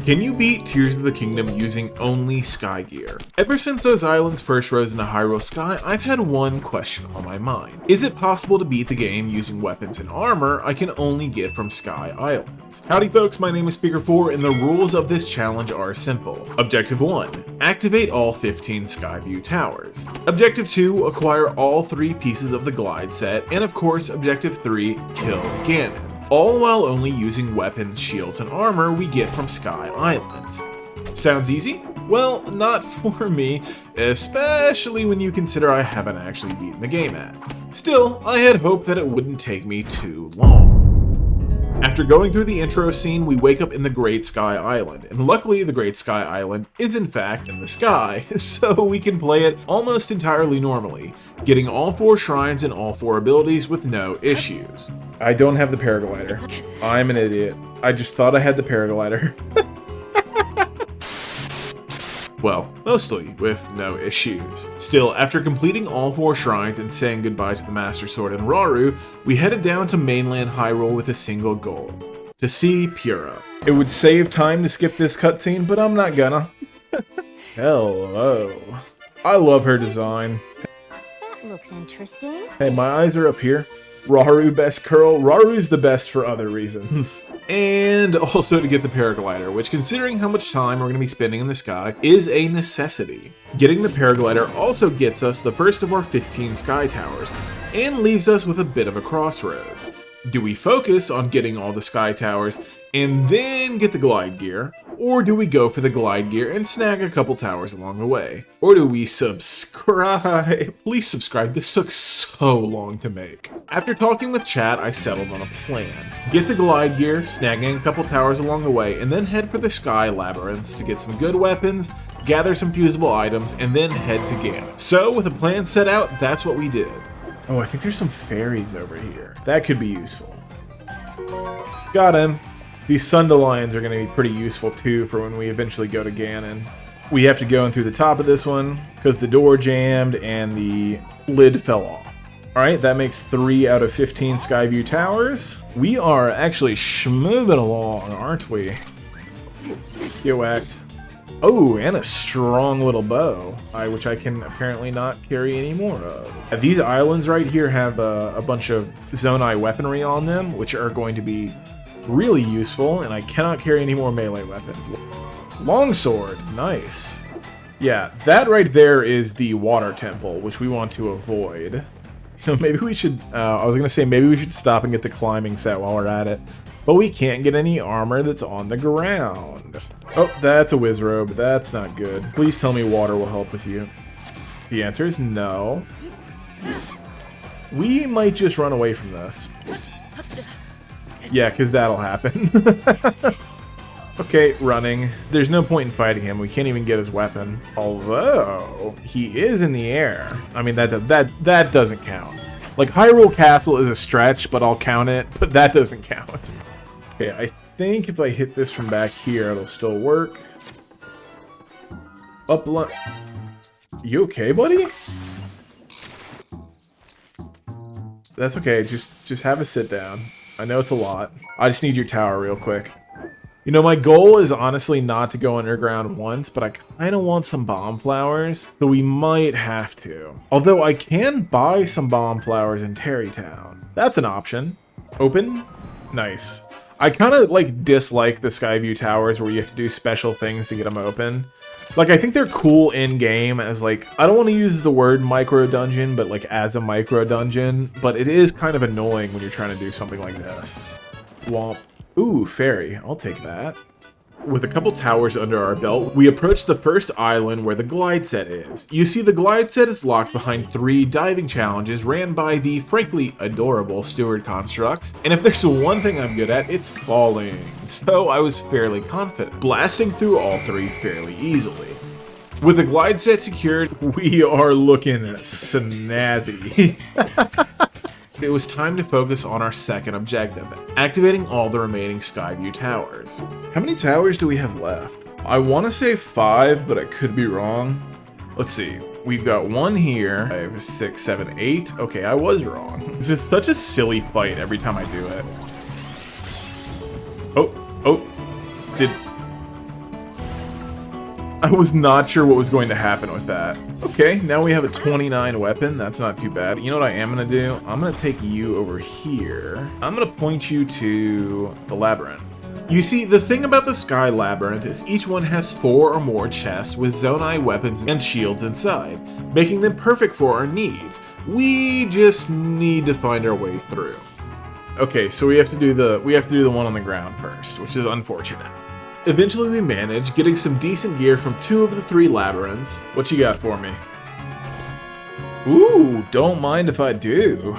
Can you beat Tears of the Kingdom using only sky gear? Ever since those islands first rose into Hyrule Sky, I've had one question on my mind. Is it possible to beat the game using weapons and armor I can only get from Sky Islands? Howdy folks, my name is Speaker4 and the rules of this challenge are simple. Objective 1. Activate all 15 Skyview towers. Objective 2. Acquire all 3 pieces of the glide set. And of course, Objective 3. Kill Ganon. All while only using weapons, shields, and armor we get from Sky Islands. Sounds easy? Well, not for me, especially when you consider I haven't actually beaten the game at. Still, I had hoped that it wouldn't take me too long. After going through the intro scene, we wake up in the Great Sky Island, and luckily the Great Sky Island is in fact in the sky, so we can play it almost entirely normally, getting all 4 shrines and all 4 abilities with no issues. I don't have the paraglider. I'm an idiot. I just thought I had the paraglider. Well, mostly with no issues. Still, after completing all 4 shrines and saying goodbye to the Master Sword and Rauru, we headed down to mainland Hyrule with a single goal: to see Pura. It would save time to skip this cutscene, but I'm not gonna. Hello. I love her design. That looks interesting. Hey, my eyes are up here. Rauru best curl. Raru's the best for other reasons. And also to get the paraglider, which considering how much time we're going to be spending in the sky is a necessity. Getting the paraglider also gets us the first of our 15 sky towers and leaves us with a bit of a crossroads. Do we focus on getting all the sky towers and then get the glide gear, or do we go for the glide gear and snag a couple towers along the way? Or do we subscribe? Please subscribe, this took so long to make. After talking with chat, I settled on a plan. Get the glide gear, snagging a couple towers along the way, and then head for the sky labyrinths to get some good weapons, gather some fusible items, and then head to Ganon. So with a plan set out, that's what we did. Oh, I think there's some fairies over here. That could be useful. Got him. These Sundelions are going to be pretty useful too for when we eventually go to Ganon. We have to go in through the top of this one because the door jammed and the lid fell off. Alright, that makes 3 out of 15 Skyview towers. We are actually schmoving along, aren't we? Get whacked. Oh, and a strong little bow, which I can apparently not carry any more of. These islands right here have a bunch of zonai weaponry on them, which are going to be really useful, and I cannot carry any more melee weapons. Longsword, nice. Yeah, that right there is the water temple, which we want to avoid. You know, maybe we should, I was gonna say maybe we should stop and get the climbing set while we're at it, but we can't get any armor that's on the ground. Oh, that's a Wizrobe, that's not good. Please tell me water will help with you. The answer is no. We might just run away from this. Yeah, because that'll happen. Okay, running. There's no point in fighting him. We can't even get his weapon. Although, he is in the air. I mean, that doesn't count. Like, Hyrule Castle is a stretch, but I'll count it. But that doesn't count. Okay, I think if I hit this from back here, it'll still work. You okay, buddy? That's okay. Just have a sit down. I know it's a lot. I just need your tower real quick. You know, my goal is honestly not to go underground once, but I kind of want some bomb flowers, so we might have to. Although I can buy some bomb flowers in Terrytown. That's an option. Open? Nice. I kind of like dislike the Skyview towers where you have to do special things to get them open. Like, I think they're cool in-game as, like, I don't want to use the word micro-dungeon, but, like, as a micro-dungeon. But it is kind of annoying when you're trying to do something like this. Womp. Ooh, fairy. I'll take that. With a couple towers under our belt, we approach the first island where the glide set is. You see, the glide set is locked behind 3 diving challenges ran by the frankly adorable Steward Constructs, and if there's one thing I'm good at, it's falling. So I was fairly confident, blasting through all 3 fairly easily. With the glide set secured, we are looking snazzy. It was time to focus on our second objective, activating all the remaining Skyview towers. How many towers do we have left? I want to say 5, but I could be wrong. Let's see. We've got 1 here. 5, 6, 7, 8. Okay, I was wrong. This is such a silly fight every time I do it. Oh, I was not sure what was going to happen with that. Okay, now we have a 29 weapon. That's not too bad. You know what I am going to do? I'm going to take you over here. I'm going to point you to the labyrinth. You see, the thing about the Sky Labyrinth is each one has 4 or more chests with zonai weapons and shields inside, making them perfect for our needs. We just need to find our way through. Okay, so we have to do the one on the ground first, which is unfortunate. Eventually we manage, getting some decent gear from 2 of the 3 labyrinths. What you got for me? Ooh, don't mind if I do.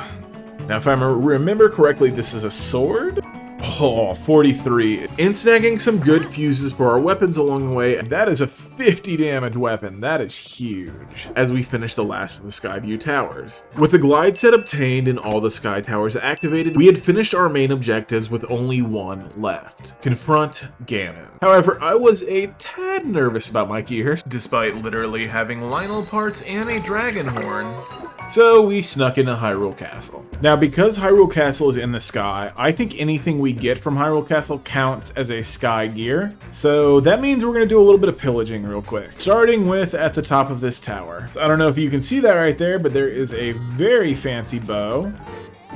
Now if I remember correctly, this is a sword? Oh, 43. And snagging some good fuses for our weapons along the way. That is a 50 damage weapon. That is huge. As we finish the last of the Skyview Towers. With the glide set obtained and all the Sky Towers activated, we had finished our main objectives with only one left. Confront Ganon. However, I was a tad nervous about my gear, despite literally having Lionel parts and a dragon horn. So we snuck into Hyrule Castle. Now because Hyrule Castle is in the sky, I think anything we get from Hyrule Castle counts as a sky gear. So that means we're gonna do a little bit of pillaging real quick. Starting with at the top of this tower. So I don't know if you can see that right there, but there is a very fancy bow.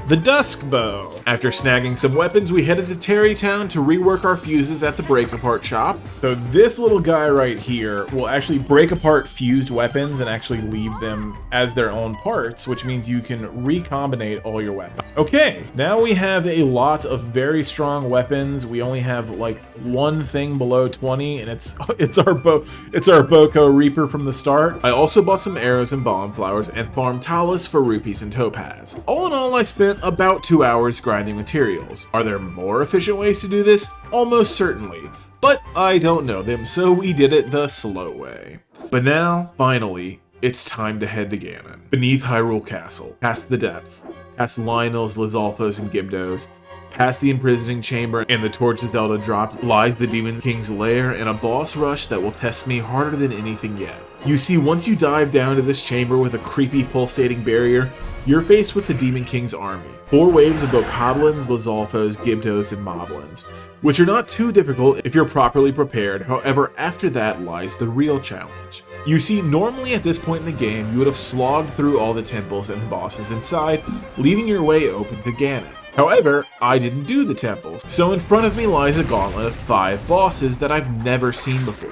The Dusk Bow. After snagging some weapons, we headed to Terrytown to rework our fuses at the Break Apart shop. So this little guy right here will actually break apart fused weapons and actually leave them as their own parts, which means you can recombinate all your weapons. Okay, now we have a lot of very strong weapons. We only have like one thing below 20, and it's our Boko Reaper from the start. I also bought some arrows and bomb flowers and farmed Talus for rupees and topaz. All in all, I spent about 2 hours grinding materials. Are there more efficient ways to do this? Almost certainly, but I don't know them, so we did it the slow way. But now, finally, it's time to head to Ganon. Beneath Hyrule Castle, past the depths, past Lionel's, Lizalfos, and Gibdos, past the imprisoning chamber and the torches Zelda dropped, lies the Demon King's lair and a boss rush that will test me harder than anything yet. You see, once you dive down to this chamber with a creepy pulsating barrier, you're faced with the Demon King's army. 4 waves of Bokoblins, Lizalfos, Gibdos, and Moblins, which are not too difficult if you're properly prepared. However, after that lies the real challenge. You see, normally at this point in the game, you would have slogged through all the temples and the bosses inside, leaving your way open to Ganon. However, I didn't do the temples, so in front of me lies a gauntlet of 5 bosses that I've never seen before,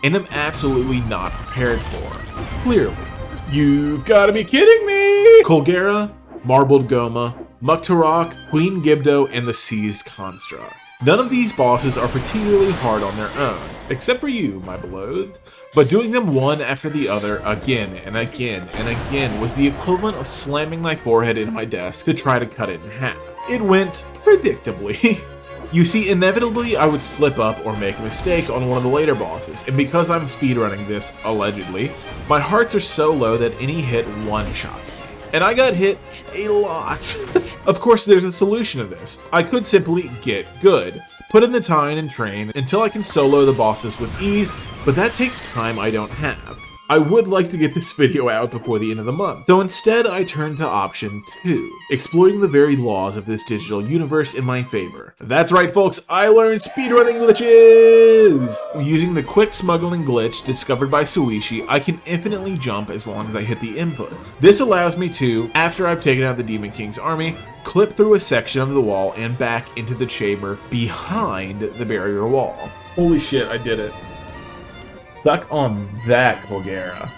and I'm absolutely not prepared for. Clearly. You've got to be kidding me! Colgera, Marbled Goma, Muktarok, Queen Gibdo, and the Seized Construct. None of these bosses are particularly hard on their own, except for you, my beloved. But doing them one after the other again and again and again was the equivalent of slamming my forehead into my desk to try to cut it in half. It went predictably. You see, inevitably I would slip up or make a mistake on one of the later bosses, and because I'm speedrunning this, allegedly, my hearts are so low that any hit one-shots me. And I got hit a lot. Of course, there's a solution to this. I could simply get good, put in the time and train until I can solo the bosses with ease, but that takes time I don't have. I would like to get this video out before the end of the month, so instead I turned to option 2, exploiting the very laws of this digital universe in my favor. That's right folks, I learned speedrunning glitches! Using the quick smuggling glitch discovered by Suishi, I can infinitely jump as long as I hit the inputs. This allows me to, after I've taken out the Demon King's army, clip through a section of the wall and back into the chamber behind the barrier wall. Holy shit, I did it. Suck on that, Colgera.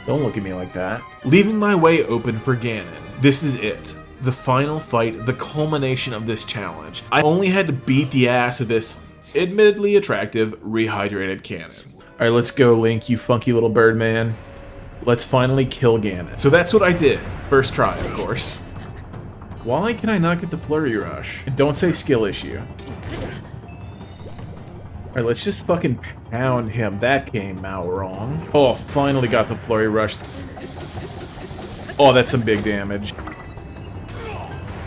Don't look at me like that. Leaving my way open for Ganon. This is it. The final fight, the culmination of this challenge. I only had to beat the ass of this admittedly attractive, rehydrated Ganon. Alright, let's go, Link, you funky little bird man. Let's finally kill Ganon. So that's what I did. First try, of course. Why can I not get the Flurry Rush? And don't say skill issue. Alright, let's just fucking pound him. That came out wrong. Oh, finally got the Flurry Rush. Oh, that's some big damage.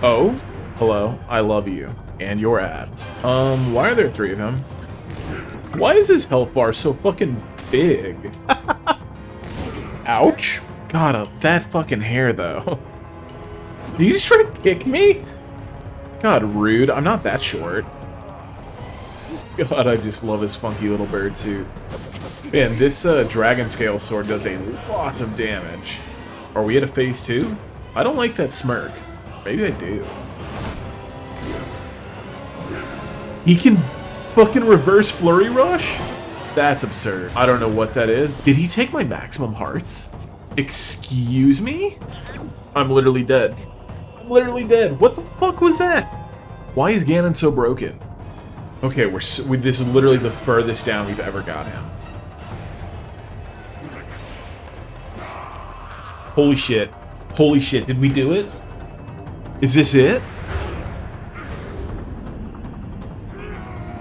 Oh? Hello, I love you. And your abs. Why are there 3 of them? Why is his health bar so fucking big? Ouch. God, that fucking hair, though. Did you just try to kick me? God, rude. I'm not that short. God, I just love his funky little bird suit. Man, this dragon scale sword does a lot of damage. Are we at a phase 2? I don't like that smirk. Maybe I do. He can fucking reverse flurry rush? That's absurd. I don't know what that is. Did he take my maximum hearts? Excuse me? I'm literally dead. I'm literally dead. What the fuck was that? Why is Ganon so broken? Okay, this is literally the furthest down we've ever got him. Holy shit. Holy shit, did we do it? Is this it?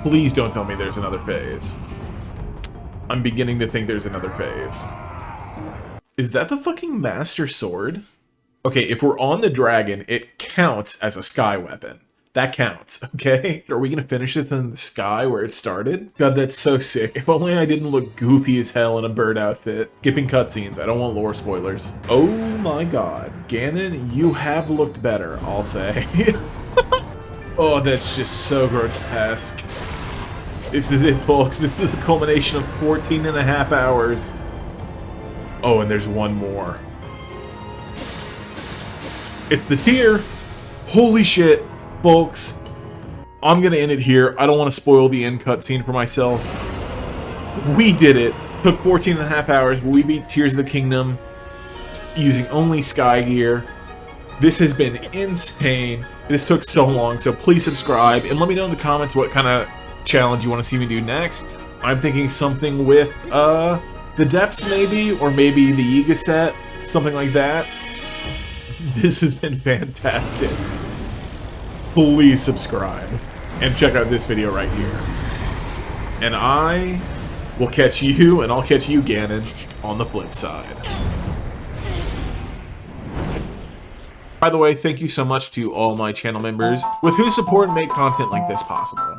Please don't tell me there's another phase. I'm beginning to think there's another phase. Is that the fucking Master Sword? Okay, if we're on the dragon, it counts as a sky weapon. That counts, okay? Are we gonna finish it in the sky where it started? God, that's so sick. If only I didn't look goofy as hell in a bird outfit. Skipping cutscenes, I don't want lore spoilers. Oh my god. Ganon, you have looked better, I'll say. Oh, that's just so grotesque. This is it, folks. This is the culmination of 14.5 hours. Oh, and there's one more. It's the tier. Holy shit. Folks, I'm gonna end it here. I don't want to spoil the end cutscene for myself. We did it. Took 14.5 hours, but we beat Tears of the Kingdom using only Sky Gear. This has been insane. This took so long, so please subscribe and let me know in the comments what kind of challenge you want to see me do next. I'm thinking something with the depths maybe, or maybe the Yiga set, something like that. This has been fantastic. Please subscribe and check out this video right here. And I will catch you, and I'll catch you, Ganon, on the flip side. By the way, thank you so much to all my channel members with whose support make content like this possible.